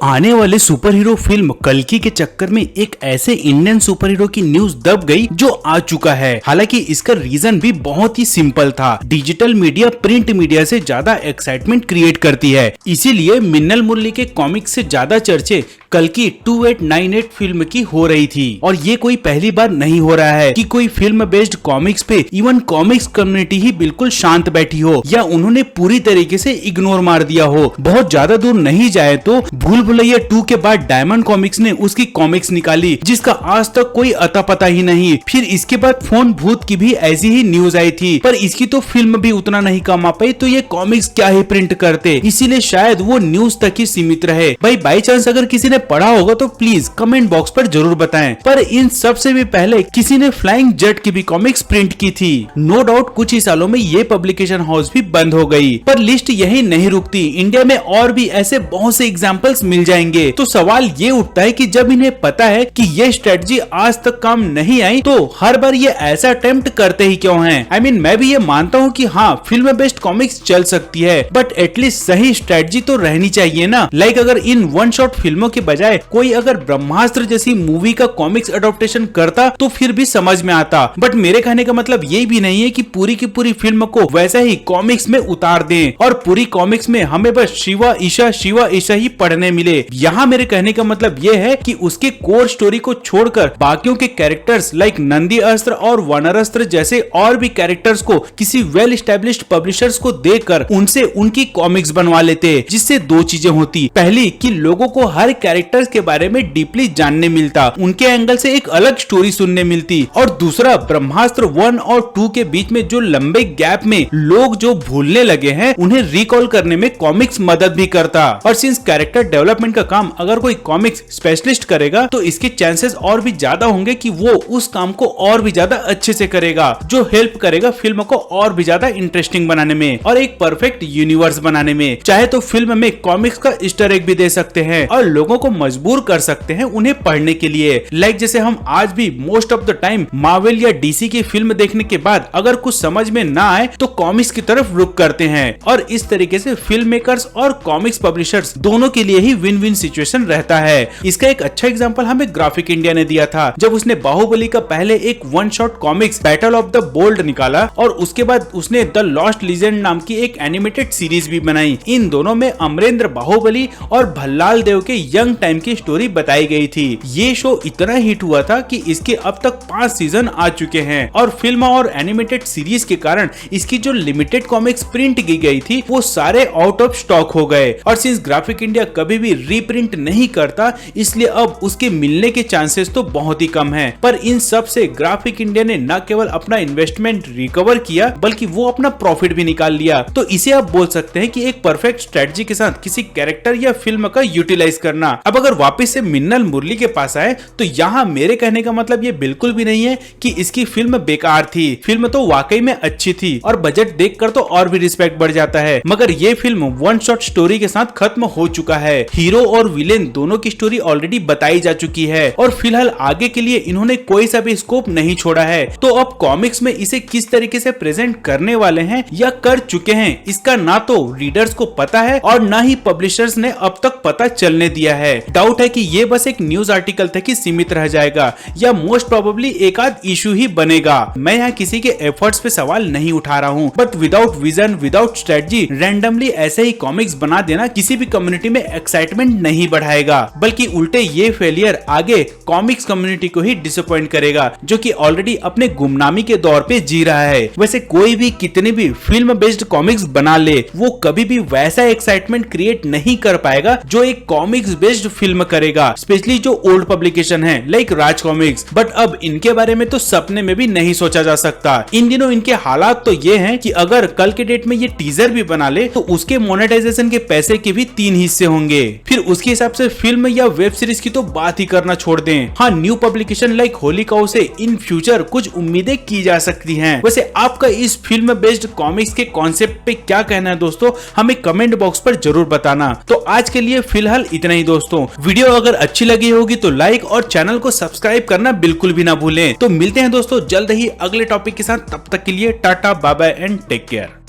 आने वाले super hero film कल्कि के चक्कर में एक ऐसे इंडियन सुपर हीरो की न्यूज दब गई जो आ चुका है। हालांकि इसका रीजन भी बहुत ही सिंपल था। डिजिटल मीडिया प्रिंट मीडिया से ज्यादा एक्साइटमेंट क्रिएट करती है, इसीलिए मिन्नल मुरली के कॉमिक्स से ज्यादा चर्चे कल्कि 2898 फिल्म की हो रही थी। और ये कोई पहली बार नहीं हो रहा है कि कोई फिल्म बेस्ड कॉमिक्स पे इवन कॉमिक्स कम्युनिटी ही बिल्कुल शांत बैठी हो या उन्होंने पूरी तरीके से इग्नोर मार दिया हो। बहुत ज्यादा दूर नहीं जाए तो भूल भुलैया 2 के बाद डायमंड कॉमिक्स ने उसकी कॉमिक्स निकाली जिसका आज तक कोई अता पता ही नहीं। फिर इसके बाद फोन भूत की भी ऐसी ही न्यूज आई थी, पर इसकी तो फिल्म भी उतना नहीं कमा पाई, तो ये कॉमिक्स क्या ही प्रिंट करते, इसीलिए शायद वो न्यूज तक ही सीमित रहे। भाई बाई चांस अगर किसी ने पढ़ा होगा तो प्लीज कमेंट बॉक्स पर जरूर बताएं। पर इन सबसे भी पहले किसी ने फ्लाइंग जेट की भी कॉमिक्स प्रिंट की थी। नो डाउट कुछ ही सालों में ये पब्लिकेशन हाउस भी बंद हो गई, पर लिस्ट यही नहीं रुकती। इंडिया में और भी ऐसे बहुत से एग्जांपल्स मिल जाएंगे। तो सवाल ये उठता है कि जब इन्हें पता है कि ये स्ट्रेटजी आज तक काम नहीं आई, तो हर बार ये ऐसा अटेम्प्ट करते ही क्यों हैं? I mean, मैं भी ये मानता हूँ कि हाँ फिल्म बेस्ड कॉमिक्स चल सकती है, बट एटलीस्ट सही स्ट्रेटजी तो रहनी चाहिए ना। लाइक अगर इन वन शॉट फिल्मों के बजाय कोई अगर ब्रह्मास्त्र जैसी मूवी का कॉमिक्स अडॉप्टेशन करता तो फिर भी समझ में आता। बट मेरे कहने का मतलब ये भी नहीं है कि पूरी की पूरी फिल्म को वैसा ही कॉमिक्स में उतार दें और पूरी कॉमिक्स में हमें बस शिवा ईशा ही पढ़ने मिले। यहाँ मेरे कहने का मतलब ये है कि उसके कोर स्टोरी को छोड़कर बाकियों के कैरेक्टर्स लाइक नंदी अस्त्र और वानर अस्त्र जैसे और भी कैरेक्टर्स को किसी वेल एस्टेब्लिश्ड पब्लिशर्स को देकर उनसे उनकी कॉमिक्स बनवा लेते, जिससे दो चीजें होती। पहली कि लोगों को हर कैरेक्टर्स के बारे में डीपली जानने मिलता, उनके एंगल से एक अलग स्टोरी सुनने मिलती, और दूसरा ब्रह्मास्त्र 1 और 2 के बीच में जो लंबे गैप में लोग जो भूलने लगे हैं उन्हें रिकॉल करने में कॉमिक्स मदद भी करता। और सिंस कैरेक्टर डेवलपमेंट का काम अगर कोई कॉमिक्स स्पेशलिस्ट करेगा तो इसके चांसेस और भी ज्यादा होंगे कि वो उस काम को और भी ज्यादा अच्छे से करेगा, जो हेल्प करेगा फिल्म को और भी ज्यादा इंटरेस्टिंग बनाने में और एक परफेक्ट यूनिवर्स बनाने में। चाहे तो फिल्म में कॉमिक्स का ईस्टर एग भी दे सकते हैं और लोगों को मजबूर कर सकते हैं उन्हें पढ़ने के लिए। लाइक जैसे हम आज भी most of the time Marvel या डीसी की फिल्म देखने के बाद अगर कुछ समझ में ना आए तो कॉमिक्स की तरफ रुख करते हैं। और इस तरीके से फिल्म मेकर्स और कॉमिक्स पब्लिशर्स दोनों के लिए ही विन विन सिचुएशन रहता है। इसका एक अच्छा एग्जांपल हमें ग्राफिक इंडिया ने दिया था जब उसने बाहुबली का पहले एक one shot comics battle of the bold निकाला और उसके बाद उसने द लॉस्ट लीजेंड नाम की एक एनिमेटेड सीरीज भी बनाई। इन दोनों में अमरेंद्र बाहुबली और भल्लाल देव के यंग टाइम की स्टोरी बताई गई थी। ये शो इतना हिट हुआ था कि इसके अब तक 5 सीजन आ चुके हैं और फिल्म और एनिमेटेड सीरीज के कारण इसकी जो लिमिटेड कॉमिक्स प्रिंट की गई थी वो सारे आउट ऑफ स्टॉक हो गए। और सिंस ग्राफिक इंडिया कभी भी रीप्रिंट नहीं करता, इसलिए अब उसके मिलने के चांसेस तो बहुत ही कम है। पर इन सब से ग्राफिक इंडिया ने न केवल अपना इन्वेस्टमेंट रिकवर किया बल्कि वो अपना प्रॉफिट भी निकाल लिया। तो इसे आप बोल सकते हैं कि एक परफेक्ट स्ट्रेटजी के साथ किसी कैरेक्टर या फिल्म का यूटिलाइज करना। अब अगर वापस से मिन्नल मुरली के पास आए तो यहाँ मेरे कहने का मतलब ये बिल्कुल भी नहीं है कि इसकी फिल्म बेकार थी। फिल्म तो वाकई में अच्छी थी और बजट देखकर तो और भी रिस्पेक्ट बढ़ जाता है, मगर ये फिल्म वन शॉट स्टोरी के साथ खत्म हो चुका है। हीरो और विलेन दोनों की स्टोरी ऑलरेडी बताई जा चुकी है और फिलहाल आगे के लिए इन्होंने कोई सा भी स्कोप नहीं छोड़ा है। तो अब कॉमिक्स में इसे किस तरीके से प्रेजेंट करने वाले हैं या कर चुके हैं, इसका ना तो रीडर्स को पता है और ना ही पब्लिशर्स ने अब तक पता चलने दिया है। डाउट है कि ये बस एक न्यूज आर्टिकल तक ही सीमित रह जाएगा या मोस्ट प्रोबेबली एक आध इशू ही बनेगा। मैं यहाँ किसी के एफर्ट्स पे सवाल नहीं उठा रहा हूँ, but without vision without strategy randomly ऐसे ही कॉमिक्स बना देना किसी भी कम्युनिटी में एक्साइटमेंट नहीं बढ़ाएगा, बल्कि उल्टे ये फेलियर आगे कॉमिक्स कम्युनिटी को ही डिसअपॉइंट करेगा, जो कि ऑलरेडी अपने गुमनामी के दौर पे जी रहा है। वैसे कोई भी कितनी भी फिल्म बेस्ड कॉमिक्स बना ले, वो कभी भी वैसा एक्साइटमेंट क्रिएट नहीं कर पाएगा जो एक कॉमिक्स बेस्ड फिल्म करेगा, स्पेशली जो ओल्ड पब्लिकेशन है लाइक राज कॉमिक्स। बट अब इनके बारे में तो सपने में भी नहीं सोचा जा सकता। इन दिनों इनके हालात तो ये हैं कि अगर कल के डेट में ये टीजर भी बना ले तो उसके मोनेटाइजेशन के पैसे के भी 3 हिस्से होंगे। फिर उसके हिसाब से फिल्म या वेब सीरीज की तो बात ही करना छोड़ दें। हाँ, new publication like holy cow से इन फ्यूचर कुछ उम्मीदें की जा सकती हैं। वैसे आपका इस फिल्म बेस्ड कॉमिक्स के कॉन्सेप्ट पे क्या कहना है दोस्तों, हमें कमेंट बॉक्स पर जरूर बताना। तो आज के लिए फिलहाल इतना ही दोस्तों। वीडियो अगर अच्छी लगी होगी तो लाइक और चैनल को सब्सक्राइब करना बिल्कुल भी ना भूलें। तो मिलते हैं दोस्तों जल्द ही अगले टॉपिक के साथ, तब तक के लिए tata bye bye and take care.